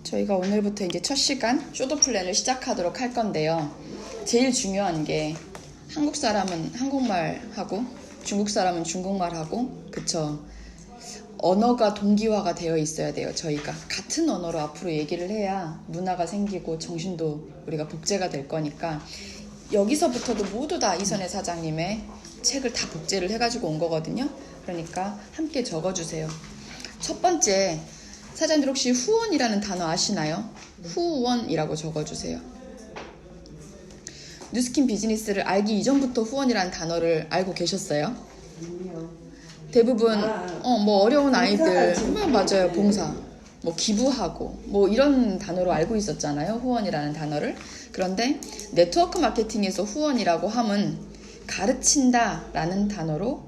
저희가 오늘부터 이제 첫 시간 쇼도 플랜을 시작하도록 할 건데요. 제일 중요한 게 한국 사람은 한국말 하고 중국 사람은 중국말 하고 그쵸? 언어가 동기화가 되어 있어야 돼요. 저희가 같은 언어로 앞으로 얘기를 해야 문화가 생기고 정신도 우리가 복제가 될 거니까 여기서부터도 모두 다 이선혜 사장님의 책을 다 복제를 해가지고 온 거거든요. 그러니까 함께 적어주세요. 첫 번째, 사장님들 혹시 후원이라는 단어 아시나요? 후원이라고 적어주세요. 뉴스킨 비즈니스를 알기 이전부터 후원이라는 단어를 알고 계셨어요? 대부분 뭐 어려운 아이들 맞아요. 봉사 뭐 기부하고 뭐 이런 단어로 알고 있었잖아요. 후원이라는 단어를. 그런데 네트워크 마케팅에서 후원이라고 함은 가르친다 라는 단어로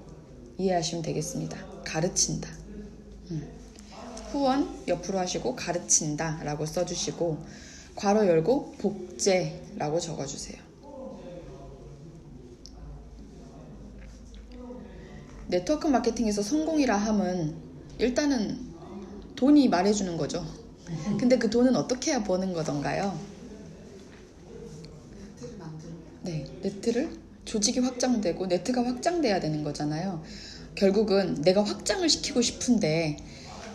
이해하시면 되겠습니다. 가르친다. 후원 옆으로 하시고 가르친다 라고 써주시고 괄호 열고 복제라고 적어주세요. 네트워크 마케팅에서 성공이라 함은 일단은 돈이 말해주는 거죠. 근데 그 돈은 어떻게 해야 버는 거던가요? 네, 네트를 조직이 확장되고 네트가 확장돼야 되는 거잖아요. 결국은 내가 확장을 시키고 싶은데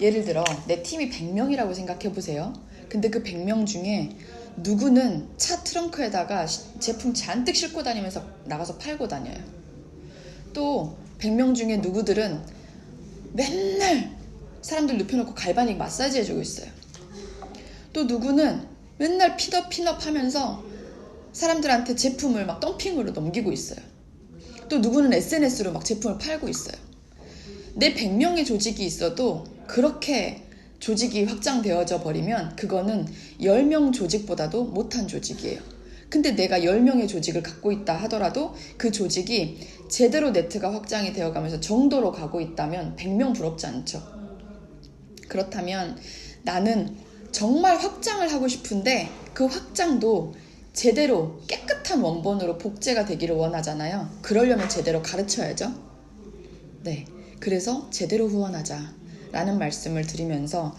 예를 들어 내 팀이 100명이라고 생각해 보세요. 근데 그 100명 중에 누구는 차 트렁크에다가 제품 잔뜩 싣고 다니면서 나가서 팔고 다녀요. 또 100명 중에 누구들은 맨날 사람들 눕혀놓고 갈바닉 마사지 해주고 있어요. 또 누구는 맨날 핀업 하면서 사람들한테 제품을 막 덤핑으로 넘기고 있어요. 또 누구는 SNS로 막 제품을 팔고 있어요. 내 100명의 조직이 있어도 그렇게 조직이 확장되어져 버리면 그거는 10명 조직보다도 못한 조직이에요. 근데 내가 10명의 조직을 갖고 있다 하더라도 그 조직이 제대로 네트가 확장이 되어가면서 정도로 가고 있다면 100명 부럽지 않죠. 그렇다면 나는 정말 확장을 하고 싶은데 그 확장도 제대로 깨끗한 원본으로 복제가 되기를 원하잖아요. 그러려면 제대로 가르쳐야죠. 네, 그래서 제대로 후원하자 라는 말씀을 드리면서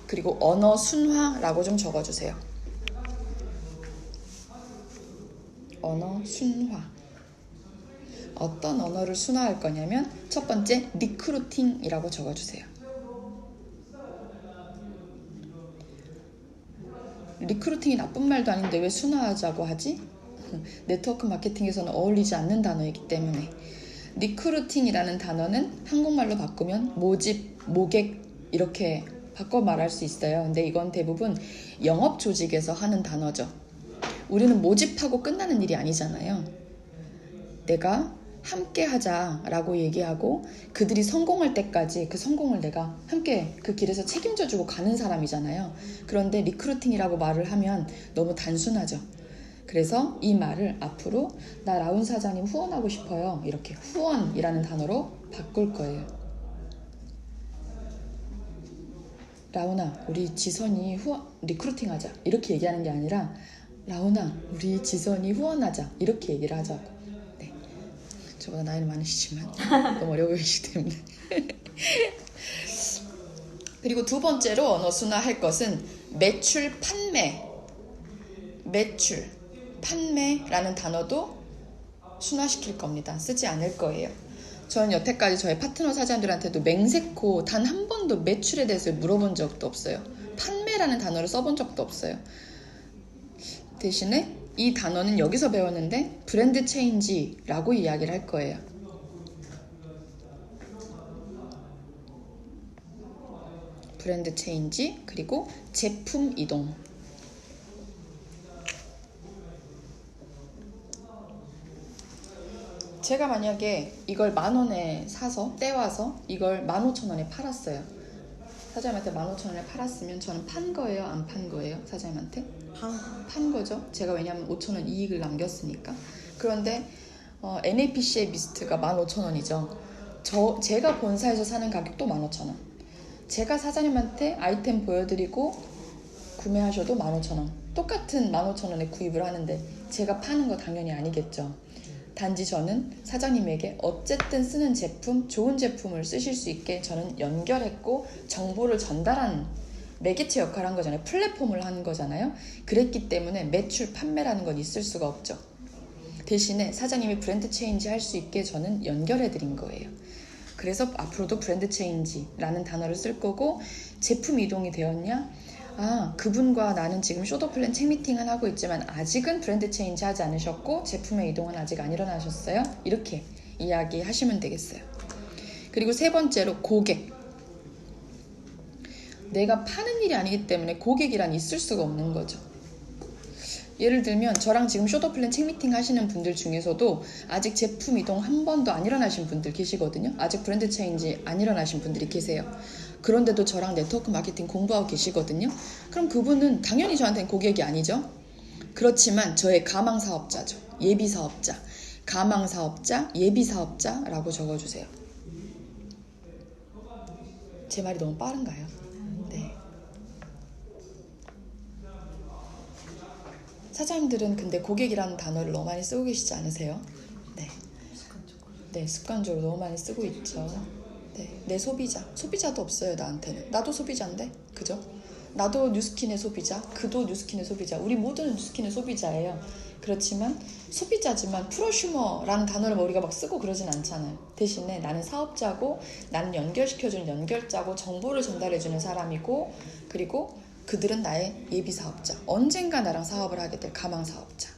그리고 언어 순화라고 좀 적어주세요. 언어 순화. 어떤 언어를 순화할 거냐면 첫 번째 리크루팅이라고 적어주세요. 리크루팅이 나쁜 말도 아닌데 왜 순화하자고 하지? 네트워크 마케팅에서는 어울리지 않는 단어이기 때문에 리크루팅이라는 단어는 한국말로 바꾸면 모집, 모객 이렇게 바꿔 말할 수 있어요. 근데 이건 대부분 영업 조직에서 하는 단어죠. 우리는 모집하고 끝나는 일이 아니잖아요. 내가 함께 하자라고 얘기하고 그들이 성공할 때까지 그 성공을 내가 함께 그 길에서 책임져주고 가는 사람이잖아요. 그런데 리크루팅이라고 말을 하면 너무 단순하죠. 그래서 이 말을 앞으로 나 라운 사장님 후원하고 싶어요. 이렇게 후원이라는 단어로 바꿀 거예요. 라운아, 우리 지선이 리크루팅 하자. 이렇게 얘기하는 게 아니라 라운아, 우리 지선이 후원하자. 이렇게 얘기를 하자고. 네. 저보다 나이는 많으시지만 너무 어려 보이시기 때문에. 그리고 두 번째로 언어 순화할 것은 매출, 판매. 매출, 판매라는 단어도 순화시킬 겁니다. 쓰지 않을 거예요. 저는 여태까지 저의 파트너 사장들한테도 맹세코 단 한 번도 매출에 대해서 물어본 적도 없어요. 판매라는 단어를 써본 적도 없어요. 대신에 이 단어는 여기서 배웠는데 브랜드 체인지라고 이야기를 할 거예요. 브랜드 체인지 그리고 제품 이동. 제가 만약에 이걸 10,000원에 사서 떼와서 이걸 15,000원에 팔았어요. 사장님한테 15,000원에 팔았으면 저는 판 거예요? 안 판 거예요? 사장님한테? 판 거죠. 제가 왜냐하면 5,000원 이익을 남겼으니까. 그런데 NAPC의 미스트가 15,000원이죠. 제가 본사에서 사는 가격도 15,000원. 제가 사장님한테 아이템 보여드리고 구매하셔도 15,000원. 똑같은 15,000원에 구입을 하는데 제가 파는 거 당연히 아니겠죠. 단지 저는 사장님에게 어쨌든 쓰는 제품, 좋은 제품을 쓰실 수 있게 저는 연결했고 정보를 전달한 매개체 역할을 한 거잖아요. 플랫폼을 한 거잖아요. 그랬기 때문에 매출 판매라는 건 있을 수가 없죠. 대신에 사장님이 브랜드 체인지 할 수 있게 저는 연결해 드린 거예요. 그래서 앞으로도 브랜드 체인지라는 단어를 쓸 거고, 제품 이동이 되었냐? 그분과 나는 지금 쇼더 플랜 책 미팅은 하고 있지만 아직은 브랜드 체인지 하지 않으셨고 제품의 이동은 아직 안 일어나셨어요. 이렇게 이야기하시면 되겠어요. 그리고 세 번째로 고객. 내가 파는 일이 아니기 때문에 고객이란 있을 수가 없는 거죠. 예를 들면 저랑 지금 쇼더 플랜 책 미팅 하시는 분들 중에서도 아직 제품 이동 한 번도 안 일어나신 분들 계시거든요. 아직 브랜드 체인지 안 일어나신 분들이 계세요. 그런데도 저랑 네트워크 마케팅 공부하고 계시거든요. 그럼 그분은 당연히 저한테는 고객이 아니죠. 그렇지만 저의 가망 사업자죠. 예비 사업자. 가망 사업자, 예비 사업자라고 적어주세요. 제 말이 너무 빠른가요? 네. 사장님들은 근데 고객이라는 단어를 너무 많이 쓰고 계시지 않으세요? 네. 네, 습관적으로 너무 많이 쓰고 있죠. 네, 내 소비자. 소비자도 없어요, 나한테는. 나도 소비자인데, 그죠? 나도 뉴스킨의 소비자, 그도 뉴스킨의 소비자. 우리 모두는 뉴스킨의 소비자예요. 그렇지만 소비자지만 프로슈머라는 단어를 우리가 막 쓰고 그러진 않잖아요. 대신에 나는 사업자고, 나는 연결시켜주는 연결자고, 정보를 전달해주는 사람이고, 그리고 그들은 나의 예비 사업자. 언젠가 나랑 사업을 하게 될 가망 사업자.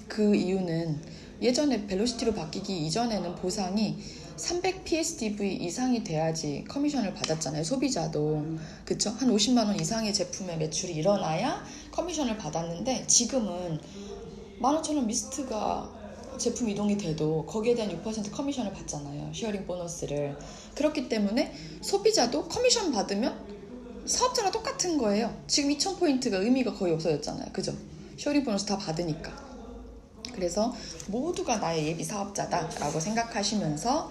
그 이유는 예전에 벨로시티로 바뀌기 이전에는 보상이 300 PSDV 이상이 돼야지 커미션을 받았잖아요. 소비자도. 그쵸? 한 50만 원 이상의 제품의 매출이 일어나야 커미션을 받았는데, 지금은 15,000원 미스트가 제품 이동이 돼도 거기에 대한 6% 커미션을 받잖아요. 쉐어링 보너스를. 그렇기 때문에 소비자도 커미션 받으면 사업자랑 똑같은 거예요. 지금 2,000포인트가 의미가 거의 없어졌잖아요. 그죠? 쉐어링 보너스 다 받으니까. 그래서 모두가 나의 예비 사업자다라고 생각하시면서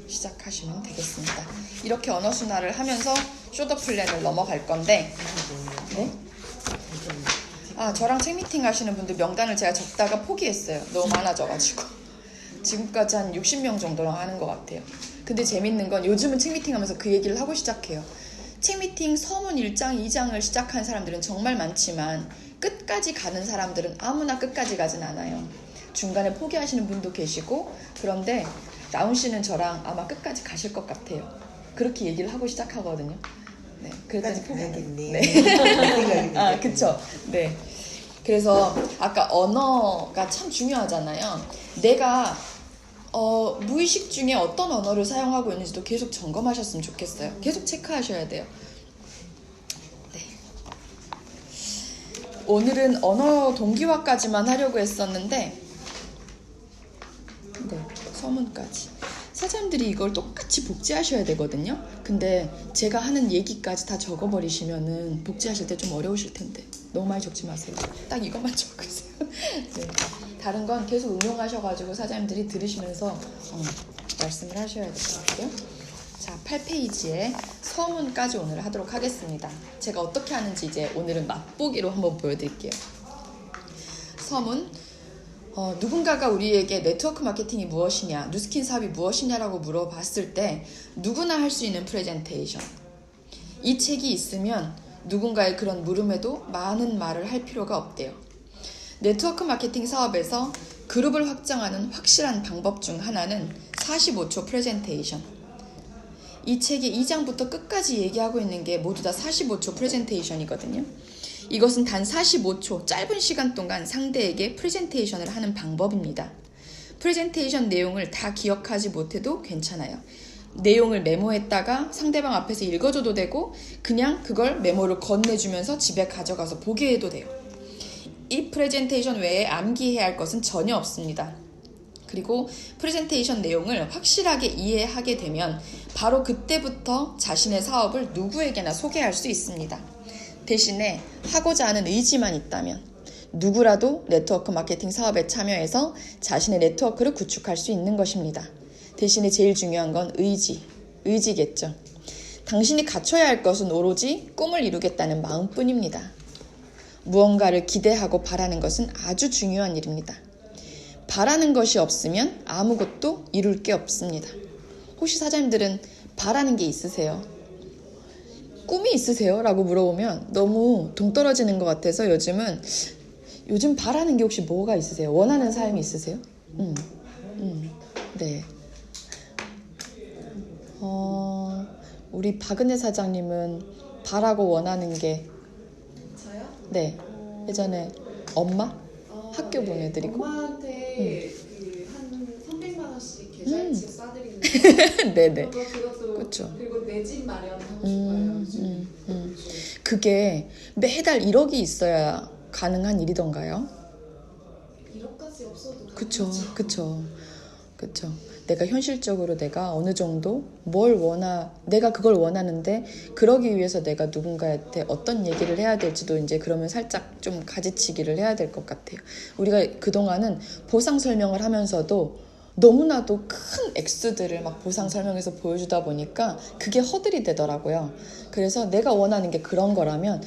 시작하시면 되겠습니다. 이렇게 언어 순화를 하면서 쇼더 플랜을 넘어갈 건데, 네? 저랑 책 미팅 하시는 분들 명단을 제가 적다가 포기했어요. 너무 많아져가지고. 지금까지 한 60명 정도랑 하는 것 같아요. 근데 재밌는 건 요즘은 책 미팅 하면서 그 얘기를 하고 시작해요. 책 미팅 서문 1장, 2장을 시작한 사람들은 정말 많지만 끝까지 가는 사람들은 아무나 끝까지 가진 않아요. 중간에 포기하시는 분도 계시고, 그런데 나훈 씨는 저랑 아마 끝까지 가실 것 같아요. 그렇게 얘기를 하고 시작하거든요. 네, 끝까지 가야겠네. 네. 그쵸. 네. 그래서 아까 언어가 참 중요하잖아요. 내가 무의식 중에 어떤 언어를 사용하고 있는지도 계속 점검하셨으면 좋겠어요. 계속 체크하셔야 돼요. 네. 오늘은 언어 동기화까지만 하려고 했었는데, 네, 서문까지. 사장님들이 이걸 똑같이 복제하셔야 되거든요. 근데 제가 하는 얘기까지 다 적어버리시면은 복제하실 때 좀 어려우실 텐데 너무 많이 적지 마세요. 딱 이것만 적으세요. 네. 다른 건 계속 응용하셔가지고 사장님들이 들으시면서 말씀을 하셔야 될 것 같고요. 자, 8페이지에 서문까지 오늘 하도록 하겠습니다. 제가 어떻게 하는지 이제 오늘은 맛보기로 한번 보여드릴게요. 서문. 누군가가 우리에게 네트워크 마케팅이 무엇이냐, 뉴스킨 사업이 무엇이냐라고 물어봤을 때 누구나 할 수 있는 프레젠테이션. 이 책이 있으면 누군가의 그런 물음에도 많은 말을 할 필요가 없대요. 네트워크 마케팅 사업에서 그룹을 확장하는 확실한 방법 중 하나는 45초 프레젠테이션. 이 책의 2장부터 끝까지 얘기하고 있는 게 모두 다 45초 프레젠테이션이거든요. 이것은 단 45초 짧은 시간 동안 상대에게 프레젠테이션을 하는 방법입니다. 프레젠테이션 내용을 다 기억하지 못해도 괜찮아요. 내용을 메모했다가 상대방 앞에서 읽어줘도 되고 그냥 그걸 메모를 건네주면서 집에 가져가서 보게 해도 돼요. 이 프레젠테이션 외에 암기해야 할 것은 전혀 없습니다. 그리고 프레젠테이션 내용을 확실하게 이해하게 되면 바로 그때부터 자신의 사업을 누구에게나 소개할 수 있습니다. 대신에 하고자 하는 의지만 있다면 누구라도 네트워크 마케팅 사업에 참여해서 자신의 네트워크를 구축할 수 있는 것입니다. 대신에 제일 중요한 건 의지겠죠. 당신이 갖춰야 할 것은 오로지 꿈을 이루겠다는 마음뿐입니다. 무언가를 기대하고 바라는 것은 아주 중요한 일입니다. 바라는 것이 없으면 아무것도 이룰 게 없습니다. 혹시 사장님들은 바라는 게 있으세요? 꿈이 있으세요? 라고 물어보면 너무 동떨어지는 것 같아서 요즘 바라는 게 혹시 뭐가 있으세요? 원하는 삶이 있으세요? 네. 우리 박은혜 사장님은 바라고 원하는 게 저요? 네. 예전에 엄마? 학교 네. 보내드리고 엄마한테 한 300만 원씩 계좌이체 싸드리는 거. 네네. 그것도 그쵸. 그리고 내 집 마련하고 싶어요. 요즘. 그게 매달 1억이 있어야 가능한 일이던가요? 1억까지 없어도 그쵸, 가능하죠. 그쵸. 내가 현실적으로 내가 어느 정도 내가 그걸 원하는데 그러기 위해서 내가 누군가한테 어떤 얘기를 해야 될지도 이제 그러면 살짝 좀 가지치기를 해야 될 것 같아요. 우리가 그동안은 보상 설명을 하면서도 너무나도 큰 액수들을 막 보상 설명해서 보여주다 보니까 그게 허들이 되더라고요. 그래서 내가 원하는 게 그런 거라면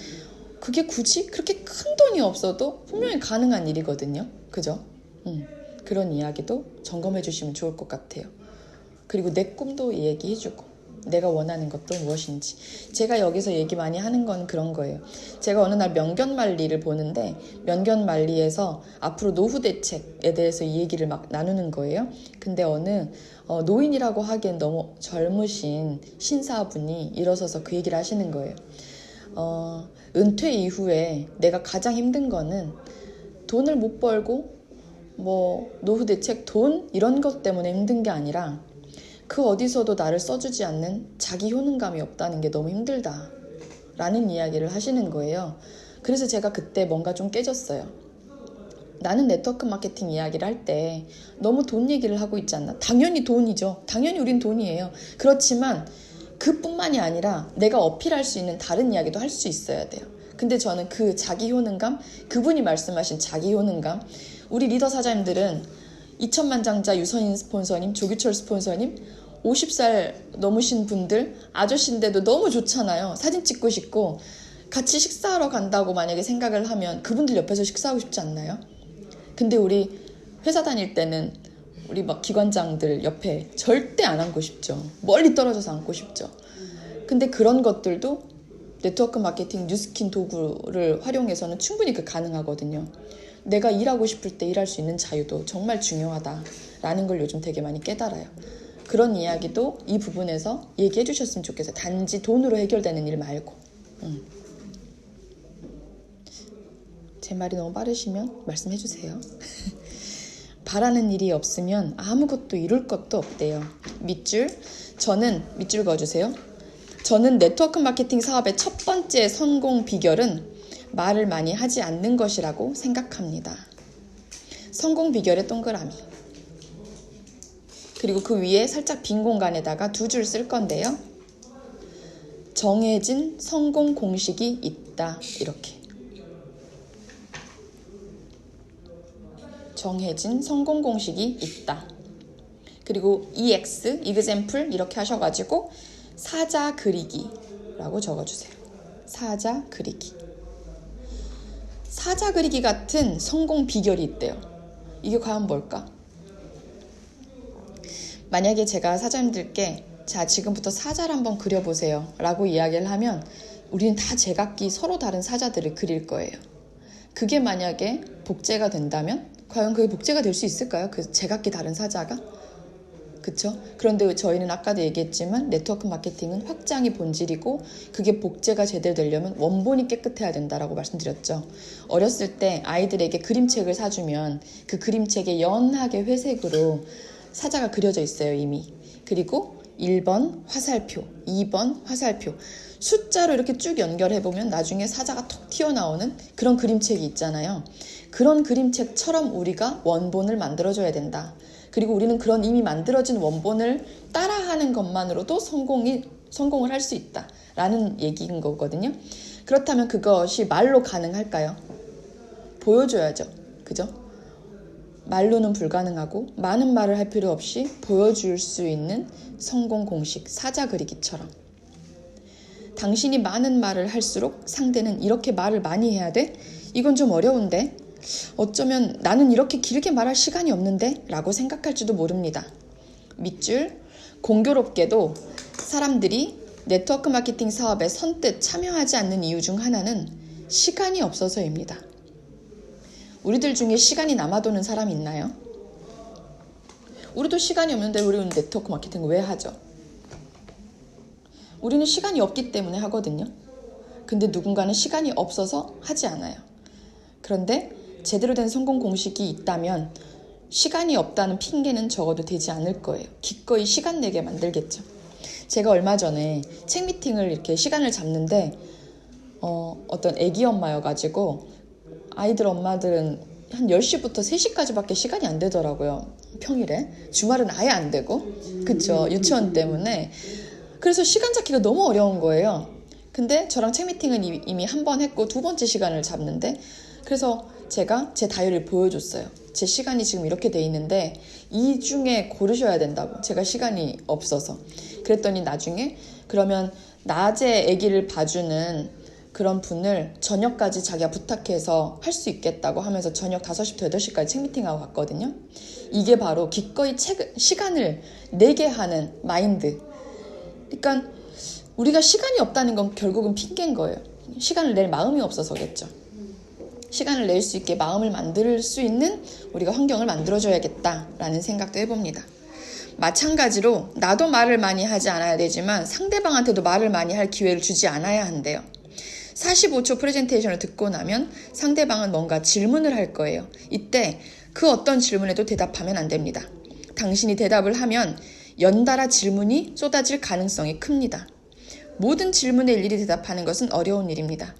그게 굳이 그렇게 큰 돈이 없어도 분명히 가능한 일이거든요. 그죠? 그런 이야기도 점검해 주시면 좋을 것 같아요. 그리고 내 꿈도 얘기해주고 내가 원하는 것도 무엇인지. 제가 여기서 얘기 많이 하는 건 그런 거예요. 제가 어느 날 명견말리를 보는데 명견말리에서 앞으로 노후 대책에 대해서 이 얘기를 막 나누는 거예요. 근데 어느 노인이라고 하기엔 너무 젊으신 신사분이 일어서서 그 얘기를 하시는 거예요. 은퇴 이후에 내가 가장 힘든 거는 돈을 못 벌고 노후 대책, 돈 이런 것 때문에 힘든 게 아니라 그 어디서도 나를 써주지 않는 자기 효능감이 없다는 게 너무 힘들다 라는 이야기를 하시는 거예요. 그래서 제가 그때 뭔가 좀 깨졌어요. 나는 네트워크 마케팅 이야기를 할 때 너무 돈 얘기를 하고 있지 않나? 당연히 돈이죠. 당연히 우린 돈이에요. 그렇지만 그뿐만이 아니라 내가 어필할 수 있는 다른 이야기도 할 수 있어야 돼요. 근데 저는 그 자기 효능감, 그분이 말씀하신 자기 효능감, 우리 리더 사장님들은 2천만장자 유선인 스폰서님, 조규철 스폰서님, 50살 넘으신 분들, 아저씨인데도 너무 좋잖아요. 사진 찍고 싶고 같이 식사하러 간다고 만약에 생각을 하면 그분들 옆에서 식사하고 싶지 않나요? 근데 우리 회사 다닐 때는 우리 막 기관장들 옆에 절대 안 앉고 싶죠. 멀리 떨어져서 앉고 싶죠. 근데 그런 것들도 네트워크 마케팅 뉴스킨 도구를 활용해서는 충분히 가능하거든요. 내가 일하고 싶을 때 일할 수 있는 자유도 정말 중요하다라는 걸 요즘 되게 많이 깨달아요. 그런 이야기도 이 부분에서 얘기해 주셨으면 좋겠어요. 단지 돈으로 해결되는 일 말고. 제 말이 너무 빠르시면 말씀해 주세요. 바라는 일이 없으면 아무것도 이룰 것도 없대요. 밑줄 그어주세요. 저는 네트워크 마케팅 사업의 첫 번째 성공 비결은 말을 많이 하지 않는 것이라고 생각합니다. 성공 비결의 동그라미. 그리고 그 위에 살짝 빈 공간에다가 2줄 쓸 건데요. 정해진 성공 공식이 있다. 이렇게. 정해진 성공 공식이 있다. 그리고 EX, example 이렇게 하셔가지고 사자 그리기라고 적어주세요. 사자 그리기. 사자 그리기 같은 성공 비결이 있대요. 이게 과연 뭘까? 만약에 제가 사장님들께 자 지금부터 사자를 한번 그려보세요 라고 이야기를 하면 우리는 다 제각기 서로 다른 사자들을 그릴 거예요. 그게 만약에 복제가 된다면 과연 그게 복제가 될 수 있을까요? 그 제각기 다른 사자가? 그쵸? 그런데 저희는 아까도 얘기했지만 네트워크 마케팅은 확장이 본질이고 그게 복제가 제대로 되려면 원본이 깨끗해야 된다라고 말씀드렸죠. 어렸을 때 아이들에게 그림책을 사주면 그 그림책에 연하게 회색으로 사자가 그려져 있어요, 이미. 그리고 1번 화살표, 2번 화살표. 숫자로 이렇게 쭉 연결해보면 나중에 사자가 톡 튀어나오는 그런 그림책이 있잖아요. 그런 그림책처럼 우리가 원본을 만들어줘야 된다. 그리고 우리는 그런 이미 만들어진 원본을 따라하는 것만으로도 성공을 할 수 있다라는 얘기인 거거든요. 그렇다면 그것이 말로 가능할까요? 보여줘야죠. 그죠? 말로는 불가능하고 많은 말을 할 필요 없이 보여줄 수 있는 성공 공식, 사자 그리기처럼. 당신이 많은 말을 할수록 상대는 이렇게 말을 많이 해야 돼? 이건 좀 어려운데? 어쩌면 나는 이렇게 길게 말할 시간이 없는데? 라고 생각할지도 모릅니다. 밑줄, 공교롭게도 사람들이 네트워크 마케팅 사업에 선뜻 참여하지 않는 이유 중 하나는 시간이 없어서입니다. 우리들 중에 시간이 남아도는 사람 있나요? 우리도 시간이 없는데 우리는 네트워크 마케팅을 왜 하죠? 우리는 시간이 없기 때문에 하거든요. 근데 누군가는 시간이 없어서 하지 않아요. 그런데 제대로 된 성공 공식이 있다면 시간이 없다는 핑계는 적어도 되지 않을 거예요. 기꺼이 시간 내게 만들겠죠. 제가 얼마 전에 책 미팅을 이렇게 시간을 잡는데 어떤 애기 엄마여가지고 아이들 엄마들은 한 10시부터 3시까지밖에 시간이 안 되더라고요. 평일에. 주말은 아예 안 되고. 그쵸. 유치원 때문에. 그래서 시간 잡기가 너무 어려운 거예요. 근데 저랑 책 미팅은 이미 한 번 했고 두 번째 시간을 잡는데 그래서 제가 제 다이어리를 보여줬어요. 제 시간이 지금 이렇게 돼 있는데 이 중에 고르셔야 된다고. 제가 시간이 없어서. 그랬더니 나중에 그러면 낮에 아기를 봐주는 그런 분을 저녁까지 자기가 부탁해서 할 수 있겠다고 하면서 저녁 5시부터 8시까지 책 미팅하고 갔거든요. 이게 바로 기꺼이 시간을 내게 하는 마인드. 그러니까 우리가 시간이 없다는 건 결국은 핑계인 거예요. 시간을 낼 마음이 없어서겠죠. 시간을 낼 수 있게 마음을 만들 수 있는 우리가 환경을 만들어줘야겠다라는 생각도 해봅니다. 마찬가지로 나도 말을 많이 하지 않아야 되지만 상대방한테도 말을 많이 할 기회를 주지 않아야 한대요. 45초 프레젠테이션을 듣고 나면 상대방은 뭔가 질문을 할 거예요. 이때 그 어떤 질문에도 대답하면 안 됩니다. 당신이 대답을 하면 연달아 질문이 쏟아질 가능성이 큽니다. 모든 질문에 일일이 대답하는 것은 어려운 일입니다.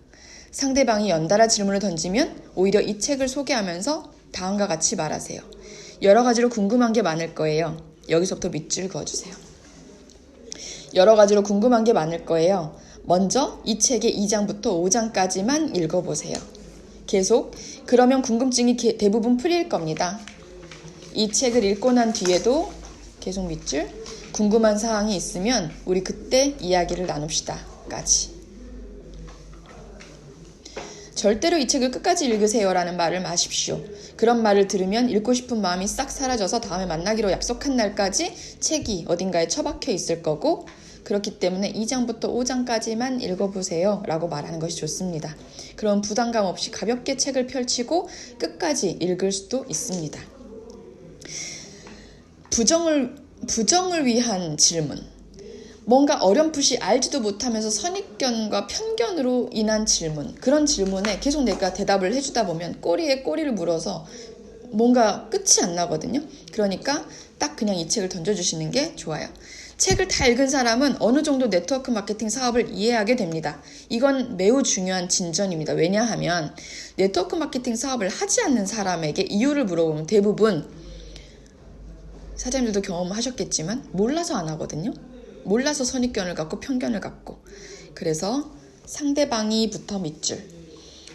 상대방이 연달아 질문을 던지면 오히려 이 책을 소개하면서 다음과 같이 말하세요. 여러 가지로 궁금한 게 많을 거예요. 여기서부터 밑줄 그어주세요. 여러 가지로 궁금한 게 많을 거예요. 먼저 이 책의 2장부터 5장까지만 읽어보세요. 계속 그러면 궁금증이 대부분 풀릴 겁니다. 이 책을 읽고 난 뒤에도 계속 밑줄 궁금한 사항이 있으면 우리 그때 이야기를 나눕시다. 까지. 절대로 이 책을 끝까지 읽으세요 라는 말을 마십시오. 그런 말을 들으면 읽고 싶은 마음이 싹 사라져서 다음에 만나기로 약속한 날까지 책이 어딘가에 처박혀 있을 거고 그렇기 때문에 2장부터 5장까지만 읽어보세요 라고 말하는 것이 좋습니다. 그럼 부담감 없이 가볍게 책을 펼치고 끝까지 읽을 수도 있습니다. 부정을 위한 질문. 뭔가 어렴풋이 알지도 못하면서 선입견과 편견으로 인한 질문. 그런 질문에 계속 내가 대답을 해주다 보면 꼬리에 꼬리를 물어서 뭔가 끝이 안 나거든요. 그러니까 딱 그냥 이 책을 던져주시는 게 좋아요. 책을 다 읽은 사람은 어느 정도 네트워크 마케팅 사업을 이해하게 됩니다. 이건 매우 중요한 진전입니다. 왜냐하면 네트워크 마케팅 사업을 하지 않는 사람에게 이유를 물어보면 대부분 사장님들도 경험하셨겠지만 몰라서 안 하거든요. 몰라서 선입견을 갖고 편견을 갖고. 그래서 상대방이부터 밑줄.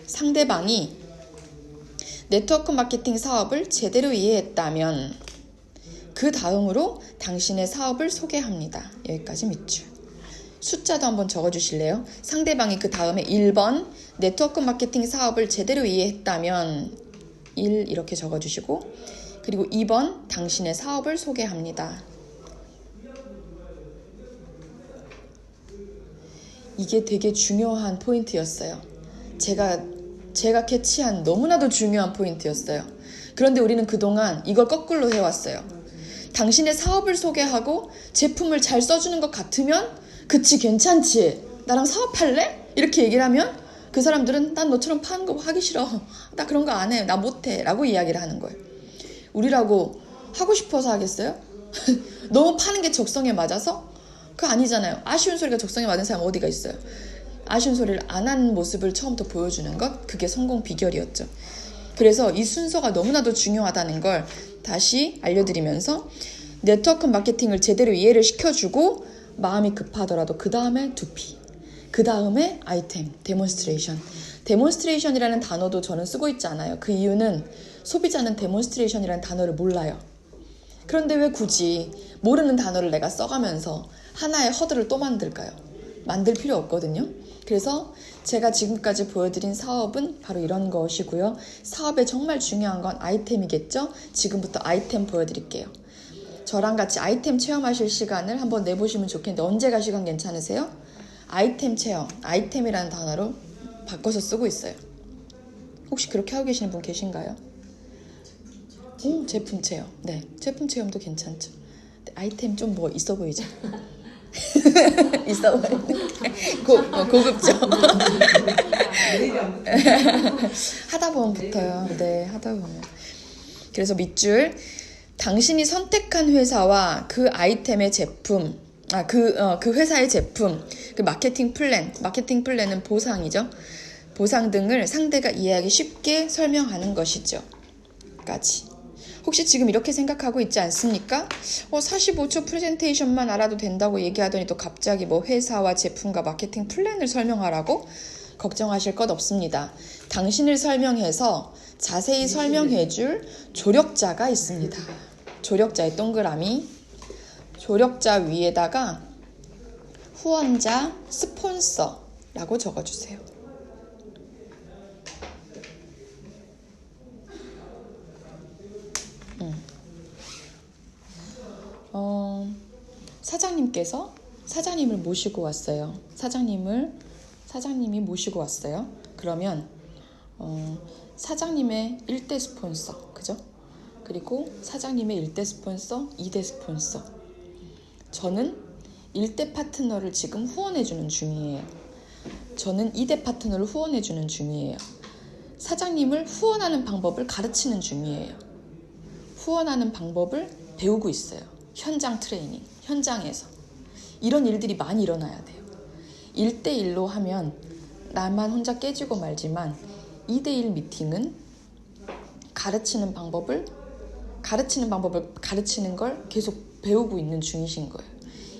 상대방이 네트워크 마케팅 사업을 제대로 이해했다면 그 다음으로 당신의 사업을 소개합니다. 여기까지 밑줄. 숫자도 한번 적어주실래요? 상대방이 그 다음에 1번 네트워크 마케팅 사업을 제대로 이해했다면 1 이렇게 적어주시고 그리고 2번 당신의 사업을 소개합니다. 이게 되게 중요한 포인트였어요. 제가 캐치한 너무나도 중요한 포인트였어요. 그런데 우리는 그동안 이걸 거꾸로 해왔어요. 당신의 사업을 소개하고 제품을 잘 써주는 것 같으면 그치 괜찮지 나랑 사업할래? 이렇게 얘기를 하면 그 사람들은 난 너처럼 파는 거 하기 싫어 나 그런 거 안 해 나 못해 라고 이야기를 하는 거예요. 우리라고 하고 싶어서 하겠어요? 너무 파는 게 적성에 맞아서? 그거 아니잖아요. 아쉬운 소리가 적성에 맞는 사람 어디가 있어요? 아쉬운 소리를 안 하는 모습을 처음부터 보여주는 것 그게 성공 비결이었죠. 그래서 이 순서가 너무나도 중요하다는 걸 다시 알려드리면서 네트워크 마케팅을 제대로 이해를 시켜주고 마음이 급하더라도 그 다음에 두피, 그 다음에 아이템, 데몬스트레이션이라는 단어도 저는 쓰고 있지 않아요. 그 이유는 소비자는 데몬스트레이션이라는 단어를 몰라요. 그런데 왜 굳이 모르는 단어를 내가 써가면서 하나의 허들을 또 만들까요? 만들 필요 없거든요. 그래서 제가 지금까지 보여드린 사업은 바로 이런 것이고요. 사업에 정말 중요한 건 아이템이겠죠? 지금부터 아이템 보여드릴게요. 저랑 같이 아이템 체험하실 시간을 한번 내보시면 좋겠는데 언제가 시간 괜찮으세요? 아이템 체험, 아이템이라는 단어로 바꿔서 쓰고 있어요. 혹시 그렇게 하고 계시는 분 계신가요? 제품 체험. 네, 제품 체험도 괜찮죠. 아이템 좀 뭐 있어 보이죠? 있어 보이네. 고급죠. 하다 보면 붙어요. 네, 하다 보면. 그래서 밑줄, 당신이 선택한 회사와 그 아이템의 제품, 그 회사의 제품, 그 마케팅 플랜은 보상이죠. 보상 등을 상대가 이해하기 쉽게 설명하는 것이죠. 까지. 혹시 지금 이렇게 생각하고 있지 않습니까? 45초 프레젠테이션만 알아도 된다고 얘기하더니 또 갑자기 뭐 회사와 제품과 마케팅 플랜을 설명하라고? 걱정하실 것 없습니다. 당신을 설명해서 자세히 설명해줄 조력자가 있습니다. 조력자의 동그라미, 조력자 위에다가 후원자, 스폰서라고 적어주세요. 사장님께서 사장님을 모시고 왔어요. 사장님이 모시고 왔어요. 그러면 사장님의 1대 스폰서, 그죠? 그리고 사장님의 1대 스폰서, 2대 스폰서. 저는 1대 파트너를 지금 후원해주는 중이에요. 저는 2대 파트너를 후원해주는 중이에요. 사장님을 후원하는 방법을 가르치는 중이에요. 후원하는 방법을 배우고 있어요. 현장 트레이닝, 현장에서. 이런 일들이 많이 일어나야 돼요. 1대1로 하면 나만 혼자 깨지고 말지만 2대1 미팅은 가르치는 방법을 가르치는 걸 계속 배우고 있는 중이신 거예요.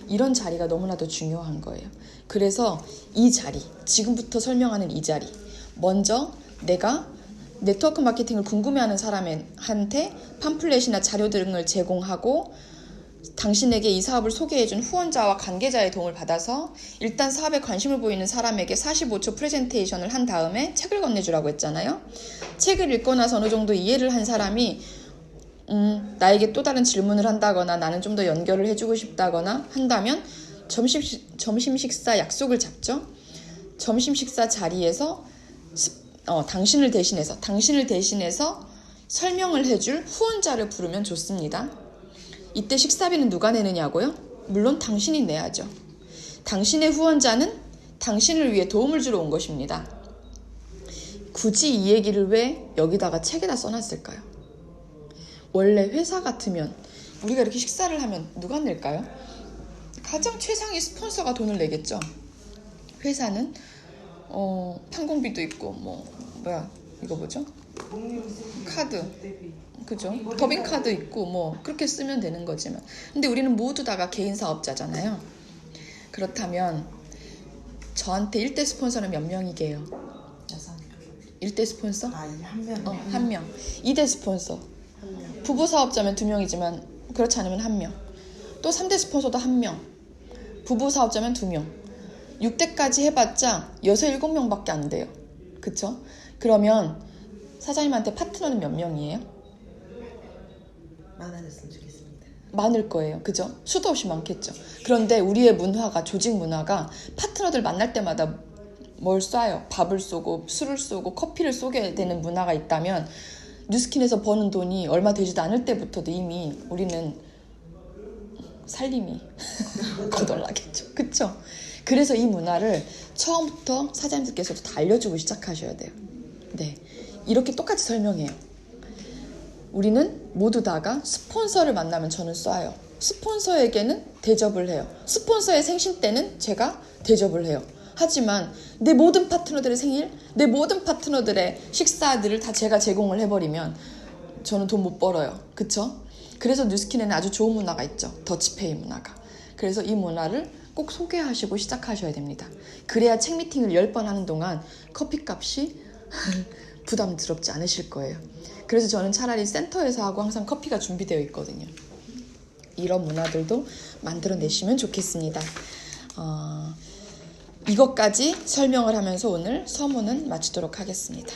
이런 자리가 너무나도 중요한 거예요. 그래서 이 자리, 지금부터 설명하는 이 자리, 먼저 내가 네트워크 마케팅을 궁금해하는 사람한테 팜플렛이나 자료 등을 제공하고 당신에게 이 사업을 소개해준 후원자와 관계자의 도움을 받아서 일단 사업에 관심을 보이는 사람에게 45초 프레젠테이션을 한 다음에 책을 건네주라고 했잖아요. 책을 읽고 나서 어느 정도 이해를 한 사람이 나에게 또 다른 질문을 한다거나 나는 좀 더 연결을 해주고 싶다거나 한다면 점심 식사 약속을 잡죠. 점심 식사 자리에서 당신을 대신해서 설명을 해줄 후원자를 부르면 좋습니다. 이때 식사비는 누가 내느냐고요? 물론 당신이 내야죠. 당신의 후원자는 당신을 위해 도움을 주러 온 것입니다. 굳이 이 얘기를 왜 여기다가 책에다 써놨을까요? 원래 회사 같으면 우리가 이렇게 식사를 하면 누가 낼까요? 가장 최상위 스폰서가 돈을 내겠죠. 회사는 항공비도 있고 이거 뭐죠? 카드, 그죠? 더빙 카드 있고 그렇게 쓰면 되는 거지만, 근데 우리는 모두 다가 개인 사업자잖아요. 그렇다면 저한테 1대 스폰서는 몇 명이게요? 6명. 1대 스폰서? 한 명. 한 명. 2대 스폰서. 부부 사업자면 2명이지만 그렇지 않으면 1명. 또 3대 스폰서도 1명. 부부 사업자면 2명. 6대까지 해봤자 6, 7명밖에 안 돼요. 그쵸? 그러면 사장님한테 파트너는 몇 명이에요? 많아졌으면 좋겠습니다. 많을 거예요. 그죠? 수도 없이 많겠죠. 그런데 우리의 문화가, 조직 문화가 파트너들 만날 때마다 뭘 쏴요? 밥을 쏘고 술을 쏘고 커피를 쏘게 되는 문화가 있다면 뉴스킨에서 버는 돈이 얼마 되지도 않을 때부터도 이미 우리는 살림이 거덜나겠죠. 그쵸? 그래서 이 문화를 처음부터 사장님들께서도 다 알려주고 시작하셔야 돼요. 네, 이렇게 똑같이 설명해요. 우리는 모두 다가 스폰서를 만나면 저는 쏴요. 스폰서에게는 대접을 해요. 스폰서의 생신 때는 제가 대접을 해요. 하지만 내 모든 파트너들의 생일, 내 모든 파트너들의 식사들을 다 제가 제공을 해버리면 저는 돈 못 벌어요. 그쵸? 그래서 뉴스킨에는 아주 좋은 문화가 있죠. 더치페이 문화가. 그래서 이 문화를 꼭 소개하시고 시작하셔야 됩니다. 그래야 책 미팅을 10번 하는 동안 커피값이 부담스럽지 않으실 거예요. 그래서 저는 차라리 센터에서 하고 항상 커피가 준비되어 있거든요. 이런 문화들도 만들어내시면 좋겠습니다. 이것까지 설명을 하면서 오늘 서문은 마치도록 하겠습니다.